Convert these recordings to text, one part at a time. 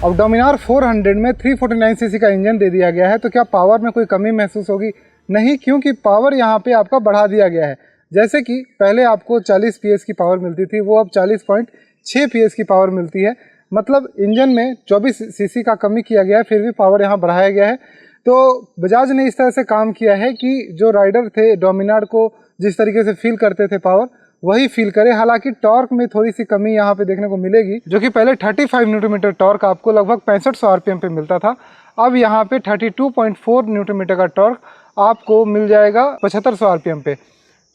अब डोमिनार 400 में 349 सीसी का इंजन दे दिया गया है, तो क्या पावर में कोई कमी महसूस होगी? नहीं, क्योंकि पावर यहाँ पे आपका बढ़ा दिया गया है। जैसे कि पहले आपको 40 पीएस की पावर मिलती थी, वो अब 40.6 पीएस की पावर मिलती है। मतलब इंजन में 24 सीसी का कमी किया गया है, फिर भी पावर यहाँ बढ़ाया गया है। तो बजाज ने इस तरह से काम किया है कि जो राइडर थे डोमिनार को जिस तरीके से फील करते थे पावर, वही फील करे। हालांकि टॉर्क में थोड़ी सी कमी यहाँ पे देखने को मिलेगी, जो कि पहले 35 न्यूटन मीटर टॉर्क आपको लगभग 6500 आरपीएम पे मिलता था। अब यहाँ पे 32.4 न्यूटन मीटर का टॉर्क आपको मिल जाएगा 7500 आरपीएम पे।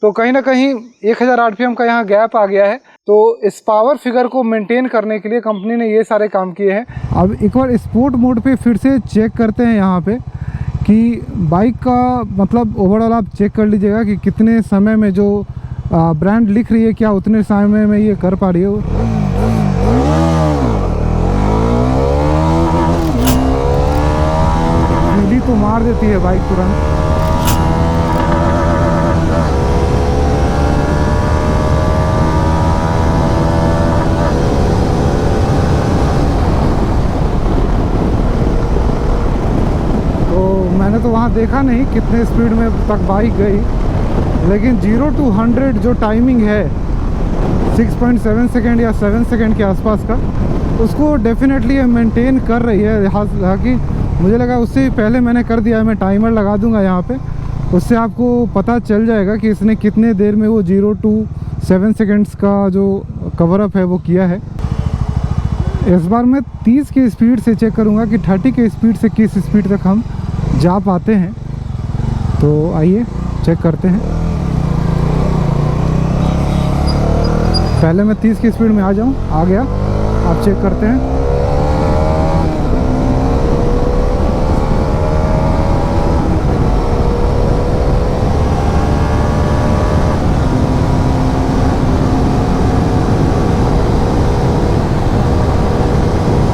तो कहीं ना कहीं 1000 आरपीएम का यहाँ गैप आ गया है। तो इस पावर फिगर को मेंटेन करने के लिए कंपनी ने ये सारे काम किए हैं। अब एक बार स्पोर्ट मोड पे फिर से चेक करते हैं यहाँ पे कि बाइक का मतलब ओवरऑल आप चेक कर लीजिएगा कि कितने समय में जो ब्रांड लिख रही है क्या उतने समय में ये कर पा रही है। बिजली तो मार देती है बाइक तुरंत। मैंने तो वहाँ देखा नहीं कितने स्पीड में तक बाइक गई, लेकिन 0 to 100 जो टाइमिंग है 6.7 सेकेंड या 7 सेकेंड के आसपास का, उसको डेफिनेटली मेंटेन कर रही है। हालांकि मुझे लगा उससे पहले मैंने कर दिया है। मैं टाइमर लगा दूंगा यहाँ पे, उससे आपको पता चल जाएगा कि इसने कितने देर में वो 0 to 7 सेकेंड्स का जो कवर अप है वो किया है। इस बार मैं 30 की स्पीड से चेक करूँगा कि 30 के स्पीड से किस स्पीड तक हम जा पाते हैं। तो आइए चेक करते हैं। पहले मैं 30 की स्पीड में आ जाऊं। आ गया, आप चेक करते हैं।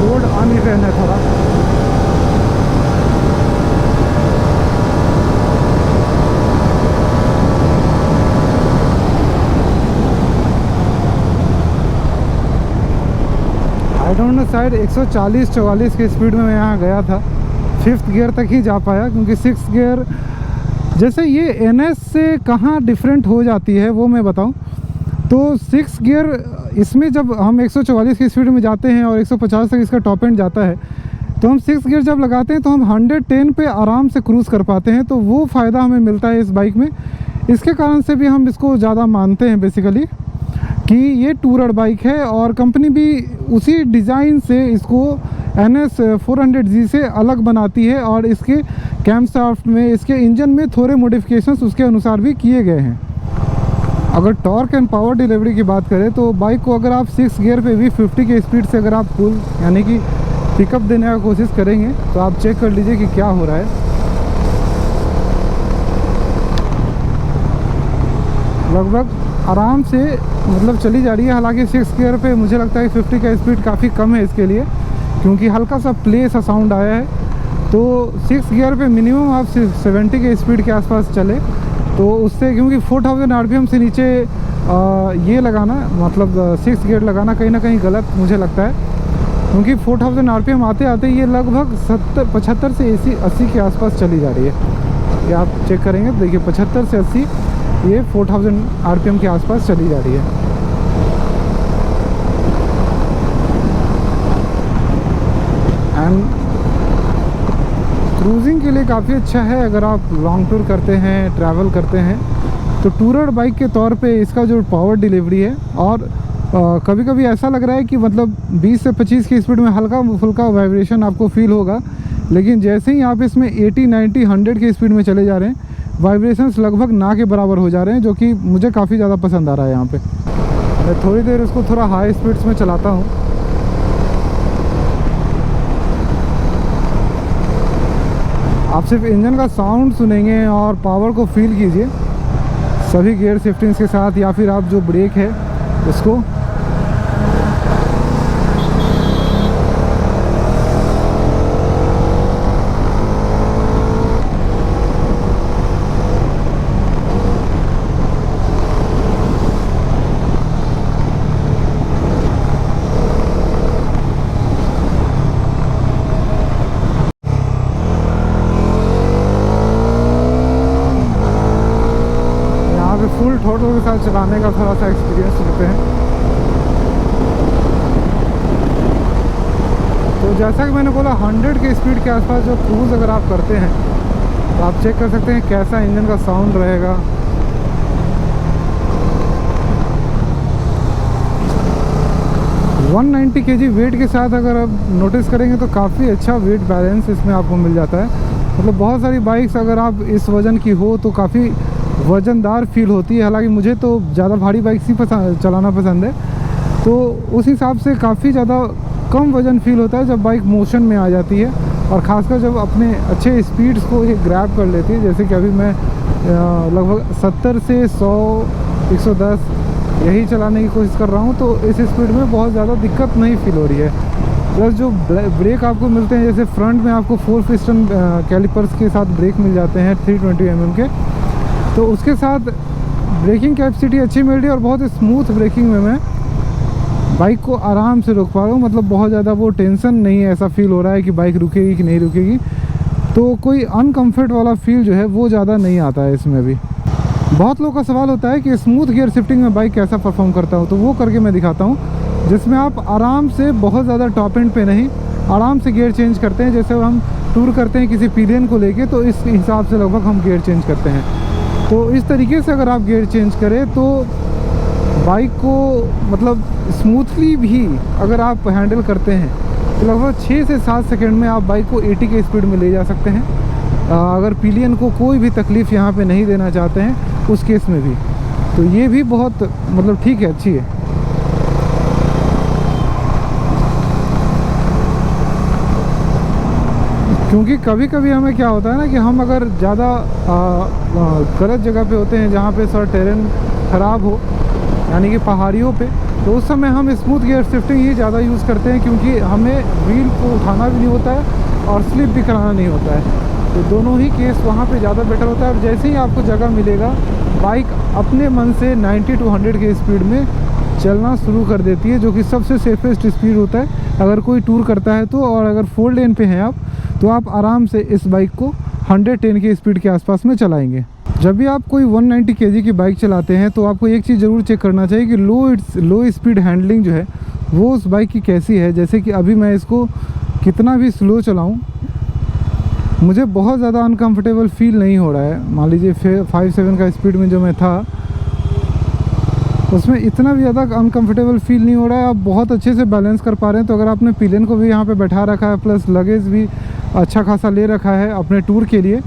रोड अनइवन है थोड़ा। आई डोंट नो, शायद 140-144 की स्पीड में मैं यहाँ गया था। 5th गियर तक ही जा पाया, क्योंकि 6th गियर जैसे ये NS से कहाँ डिफरेंट हो जाती है वो मैं बताऊँ तो 6th गियर इसमें जब हम 144 की स्पीड में जाते हैं और 150 तक इसका टॉप एंड जाता है, तो हम 6th गियर जब लगाते हैं तो हम 110 पे आराम से क्रूज़ कर पाते हैं। तो वो फ़ायदा हमें मिलता है इस बाइक में। इसके कारण से भी हम इसको ज़्यादा मानते हैं बेसिकली कि ये टूरर बाइक है, और कंपनी भी उसी डिज़ाइन से इसको NS 400G से अलग बनाती है, और इसके कैमशाफ्ट में, इसके इंजन में थोड़े मॉडिफिकेशंस उसके अनुसार भी किए गए हैं। अगर टॉर्क एंड पावर डिलीवरी की बात करें तो बाइक को अगर आप 6 गियर पे भी 50 के स्पीड से अगर आप फुल यानी कि पिकअप देने का कोशिश करेंगे तो आप चेक कर लीजिए कि क्या हो रहा है। लगभग आराम से मतलब चली जा रही है। हालांकि 6 गियर पे मुझे लगता है 50 का स्पीड काफ़ी कम है इसके लिए, क्योंकि हल्का सा प्ले सा साउंड आया है। तो 6 गियर पे मिनिमम आप 70 के स्पीड के आसपास चले तो उससे, क्योंकि 4000 आरपीएम से नीचे ये लगाना मतलब 6 गियर लगाना कहीं ना कहीं गलत मुझे लगता है, क्योंकि 4000 आरपीएम आते आते ये लगभग 75 से 80 के आसपास चली जा रही है। ये आप चेक करेंगे तो देखिए 75 से 80 ये 4000 आरपीएम के आसपास चली जा रही है। एंड क्रूजिंग के लिए काफ़ी अच्छा है। अगर आप लॉन्ग टूर करते हैं, ट्रैवल करते हैं, तो टूरर बाइक के तौर पे इसका जो पावर डिलीवरी है, और कभी कभी ऐसा लग रहा है कि मतलब 20 से 25 की स्पीड में हल्का फुल्का वाइब्रेशन आपको फील होगा, लेकिन जैसे ही आप इसमें 80, 90, 100 की स्पीड में चले जा रहे हैं, वाइब्रेशंस लगभग ना के बराबर हो जा रहे हैं, जो कि मुझे काफ़ी ज़्यादा पसंद आ रहा है यहाँ पे। मैं थोड़ी देर इसको थोड़ा हाई स्पीड्स में चलाता हूँ। आप सिर्फ इंजन का साउंड सुनेंगे और पावर को फील कीजिए सभी गियर शिफ्टिंग्स के साथ, या फिर आप जो ब्रेक है उसको। फुल थ्रोटल के साथ चलाने का थोड़ा सा एक्सपीरियंस लेते हैं। तो जैसा कि मैंने बोला 100 के स्पीड के आसपास जो क्रूज़ अगर आप करते हैं तो आप चेक कर सकते हैं कैसा इंजन का साउंड रहेगा। वन 190 kg वेट के साथ अगर आप नोटिस करेंगे तो काफ़ी अच्छा वेट बैलेंस इसमें आपको मिल जाता है। मतलब बहुत सारी बाइक्स अगर आप इस वज़न की हो तो काफ़ी वज़नदार फील होती है। हालांकि मुझे तो ज़्यादा भारी बाइक्स ही चलाना पसंद है, तो उस हिसाब से काफ़ी ज़्यादा कम वज़न फील होता है जब बाइक मोशन में आ जाती है, और ख़ासकर जब अपने अच्छे स्पीड्स को ये ग्रैब कर लेती है। जैसे कि अभी मैं लगभग 70 से 100 110 यही चलाने की कोशिश कर रहा हूँ, तो इस स्पीड में बहुत ज़्यादा दिक्कत नहीं फील हो रही है। प्लस जो ब्रेक आपको मिलते हैं, जैसे फ्रंट में आपको 4 पिस्टन कैलिपर्स के साथ ब्रेक मिल जाते हैं 320 mm के, तो उसके साथ ब्रेकिंग कैपेसिटी अच्छी मिल रही है और बहुत स्मूथ ब्रेकिंग में मैं बाइक को आराम से रोक पा रहा हूँ। मतलब बहुत ज़्यादा वो टेंशन नहीं है, ऐसा फील हो रहा है कि बाइक रुकेगी कि नहीं रुकेगी, तो कोई अनकम्फर्ट वाला फील जो है वो ज़्यादा नहीं आता है इसमें भी। बहुत लोगों का सवाल होता है कि स्मूथ गियर शिफ्टिंग में बाइक कैसा परफॉर्म करता हूँ, तो वो करके मैं दिखाता हूँ, जिसमें आप आराम से बहुत ज़्यादा टॉप एंड पे नहीं, आराम से गियर चेंज करते हैं। जैसे हम टूर करते हैं किसी पिलियन को लेके, तो इस हिसाब से लगभग हम गियर चेंज करते हैं। तो इस तरीके से अगर आप गियर चेंज करें तो बाइक को मतलब स्मूथली भी अगर आप हैंडल करते हैं तो लगभग 6 से 7 सेकंड में आप बाइक को 80 के स्पीड में ले जा सकते हैं। अगर पिलियन को कोई भी तकलीफ़ यहाँ पे नहीं देना चाहते हैं उस केस में भी, तो ये भी बहुत मतलब ठीक है, अच्छी है। क्योंकि कभी कभी हमें क्या होता है ना कि हम अगर ज़्यादा गलत जगह पे होते हैं जहाँ पे सर टेरेन ख़राब हो, यानी कि पहाड़ियों पे, तो उस समय हम स्मूथ गियर शिफ्टिंग ही ज़्यादा यूज़ करते हैं, क्योंकि हमें व्हील को उठाना भी नहीं होता है और स्लिप भी कराना नहीं होता है। तो दोनों ही केस वहाँ पे ज़्यादा बेटर होता है। और जैसे ही आपको जगह मिलेगा बाइक अपने मन से 90 to 100 के स्पीड में चलना शुरू कर देती है, जो कि सबसे सेफेस्ट स्पीड होता है अगर कोई टूर करता है तो। और अगर 4 लेन पे हैं आप, तो आप आराम से इस बाइक को 110 की स्पीड के आसपास में चलाएंगे। जब भी आप कोई 190 kg की बाइक चलाते हैं तो आपको एक चीज़ ज़रूर चेक करना चाहिए कि लो स्पीड हैंडलिंग जो है वो उस बाइक की कैसी है। जैसे कि अभी मैं इसको कितना भी स्लो चलाऊँ, मुझे बहुत ज़्यादा अनकंफर्टेबल फील नहीं हो रहा है। मान लीजिए 5.7 का स्पीड में जो मैं था उसमें इतना भी ज़्यादा अनकंफर्टेबल फील नहीं हो रहा है। आप बहुत अच्छे से बैलेंस कर पा रहे हैं। तो अगर आपने पिलियन को भी यहाँ पे बैठा रखा है, प्लस लगेज भी अच्छा खासा ले रखा है अपने टूर के लिए,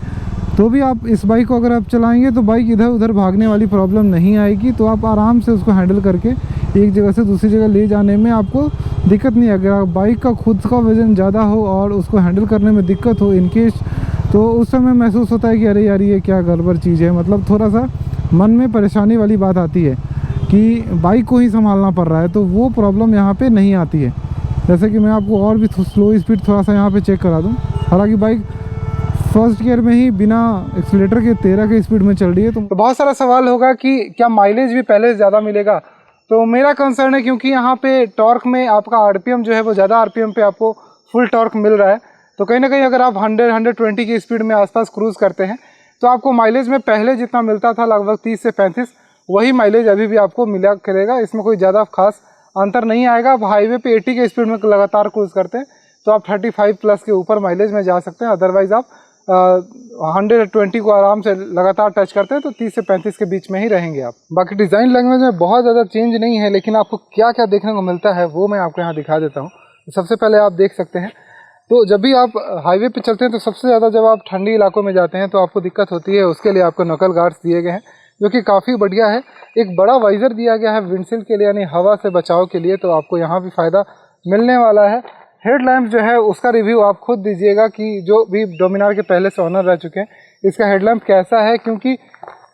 तो भी आप इस बाइक को अगर आप चलाएंगे तो बाइक इधर उधर भागने वाली प्रॉब्लम नहीं आएगी। तो आप आराम से उसको हैंडल करके एक जगह से दूसरी जगह ले जाने में आपको दिक्कत नहीं आएगी। अगर बाइक का खुद का वज़न ज़्यादा हो और उसको हैंडल करने में दिक्कत हो इनकेस, तो उस समय महसूस होता है कि अरे यार ये क्या गड़बड़ चीज़ है। मतलब थोड़ा सा मन में परेशानी वाली बात आती है कि बाइक को ही संभालना पड़ रहा है, तो वो प्रॉब्लम यहाँ पे नहीं आती है। जैसे कि मैं आपको और भी स्लो स्पीड थोड़ा सा यहाँ पे चेक करा दूँ। हालांकि बाइक फर्स्ट गियर में ही बिना एक्सीलेटर के 13 के स्पीड में चल रही है। तो बहुत सारा सवाल होगा कि क्या माइलेज भी पहले से ज़्यादा मिलेगा। तो मेरा कंसर्न है, क्योंकि यहाँ पे टॉर्क में आपका आरपीएम जो है वो ज़्यादा आरपीएम पे आपको फुल टॉर्क मिल रहा है। तो कहीं ना कहीं अगर आप 100-120 की स्पीड में आसपास क्रूज़ करते हैं तो आपको माइलेज में पहले जितना मिलता था लगभग 30 से 35, वही माइलेज अभी भी आपको मिला करेगा। इसमें कोई ज़्यादा खास अंतर नहीं आएगा। आप हाईवे पे 80 के स्पीड में लगातार क्रूज़ करते हैं तो आप 35 प्लस के ऊपर माइलेज में जा सकते हैं। अदरवाइज़ आप 120 को आराम से लगातार टच करते हैं तो 30 से 35 के बीच में ही रहेंगे आप। बाकी डिज़ाइन लैंग्वेज में बहुत ज़्यादा चेंज नहीं है, लेकिन आपको क्या क्या देखने को मिलता है वो मैं आपको यहाँ दिखा देता हूँ। सबसे पहले आप देख सकते हैं, तो जब भी आप हाईवे पे चलते हैं तो सबसे ज़्यादा जब आप ठंडी इलाकों में जाते हैं तो आपको दिक्कत होती है। उसके लिए आपको नकल गार्ड्स दिए गए हैं जो कि काफ़ी बढ़िया है। एक बड़ा वाइज़र दिया गया है विंडशील्ड के लिए, यानी हवा से बचाव के लिए, तो आपको यहाँ भी फ़ायदा मिलने वाला है। हेडलैम्प जो है उसका रिव्यू आप खुद दीजिएगा कि जो भी डोमिनार के पहले से ऑनर रह चुके हैं इसका हेडलैम्प कैसा है, क्योंकि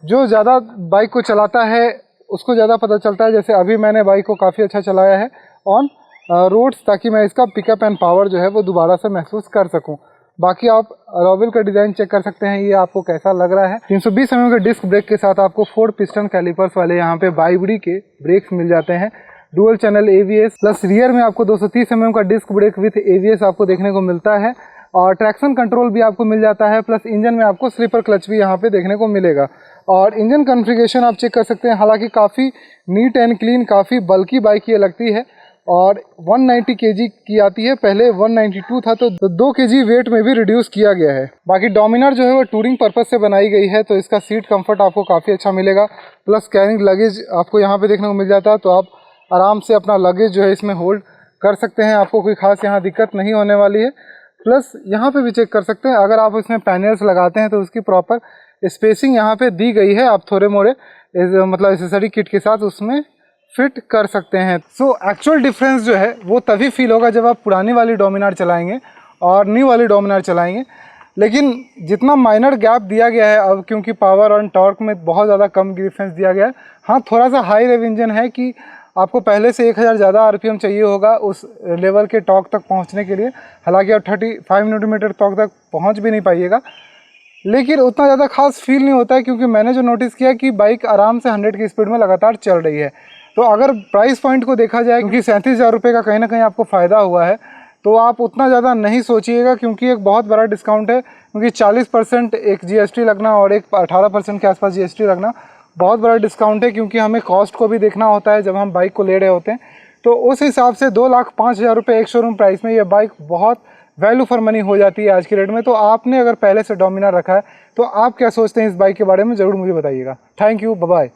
जो ज़्यादा बाइक को चलाता है उसको ज़्यादा पता चलता है। जैसे अभी मैंने बाइक को काफ़ी अच्छा चलाया है ऑन रोड्स, ताकि मैं इसका पिकअप एंड पावर जो है वो दोबारा से महसूस कर सकूं। बाकी आप रॉबिल का डिज़ाइन चेक कर सकते हैं, ये आपको कैसा लग रहा है। 320 mm के डिस्क ब्रेक के साथ आपको 4 पिस्टन कैलिपर्स वाले यहाँ पे बाइबडी के ब्रेक्स मिल जाते हैं। Dual channel ABS plus rear में आपको 230 mm का डिस्क ब्रेक विथ ABS आपको देखने को मिलता है। और ट्रैक्शन कंट्रोल भी आपको मिल जाता है, प्लस इंजन में आपको स्लीपर क्लच भी यहाँ पे देखने को मिलेगा। और इंजन कॉन्फ़िगरेशन आप चेक कर सकते हैं, हालांकि काफ़ी नीट एंड क्लीन, काफ़ी बल्की बाइक ये लगती है और 190 kg की आती है, पहले 192 था, तो 2 kg वेट में भी रिड्यूस किया गया है। बाकी डोमिनार जो है वो टूरिंग पर्पस से बनाई गई है, तो इसका सीट कंफर्ट आपको काफ़ी अच्छा मिलेगा, प्लस कैरिंग लगेज आपको यहाँ पे देखने को मिल जाता है, तो आप आराम से अपना लगेज जो है इसमें होल्ड कर सकते हैं, आपको कोई खास यहाँ दिक्कत नहीं होने वाली है। प्लस यहाँ पे भी चेक कर सकते हैं, अगर आप इसमें पैनल्स लगाते हैं तो उसकी प्रॉपर स्पेसिंग यहाँ पे दी गई है, आप थोड़े मोड़े मतलब एसेसरी किट के साथ उसमें फिट कर सकते हैं। सो एक्चुअल डिफरेंस जो है वो तभी फील होगा जब आप पुरानी वाली डोमिनार चलाएंगे और न्यू वाली डोमिनार चलाएंगे। लेकिन जितना माइनर गैप दिया गया है अब, क्योंकि पावर और टॉर्क में बहुत ज़्यादा कम डिफरेंस दिया गया है। हाँ, थोड़ा सा हाई रेव इंजन है कि आपको पहले से 1000 ज़्यादा आरपीएम चाहिए होगा उस लेवल के टॉर्क तक पहुंचने के लिए, हालांकि आप 35 न्यूटन टॉर्क तक पहुंच भी नहीं पाइएगा, लेकिन उतना ज़्यादा खास फील नहीं होता है, क्योंकि मैंने जो नोटिस किया कि बाइक आराम से 100 की स्पीड में लगातार चल रही है। तो अगर प्राइस पॉइंट को देखा जाए, क्योंकि 37,000 रुपये का कहीं ना कहीं आपको फ़ायदा हुआ है, तो आप उतना ज़्यादा नहीं सोचिएगा, क्योंकि एक बहुत बड़ा डिस्काउंट है, क्योंकि 40% एक जीएसटी लगना और एक 18% के आसपास जीएसटी लगना बहुत बड़ा डिस्काउंट है, क्योंकि हमें कॉस्ट को भी देखना होता है जब हम बाइक को ले रहे होते हैं। तो उस हिसाब से 2,05,000 रुपये एक शोरूम प्राइस में ये बाइक बहुत वैल्यू फॉर मनी हो जाती है आज की रेट में। तो आपने अगर पहले से डोमिनार रखा है तो आप क्या सोचते हैं इस बाइक के बारे में, ज़रूर मुझे बताइएगा। Thank you, bye bye.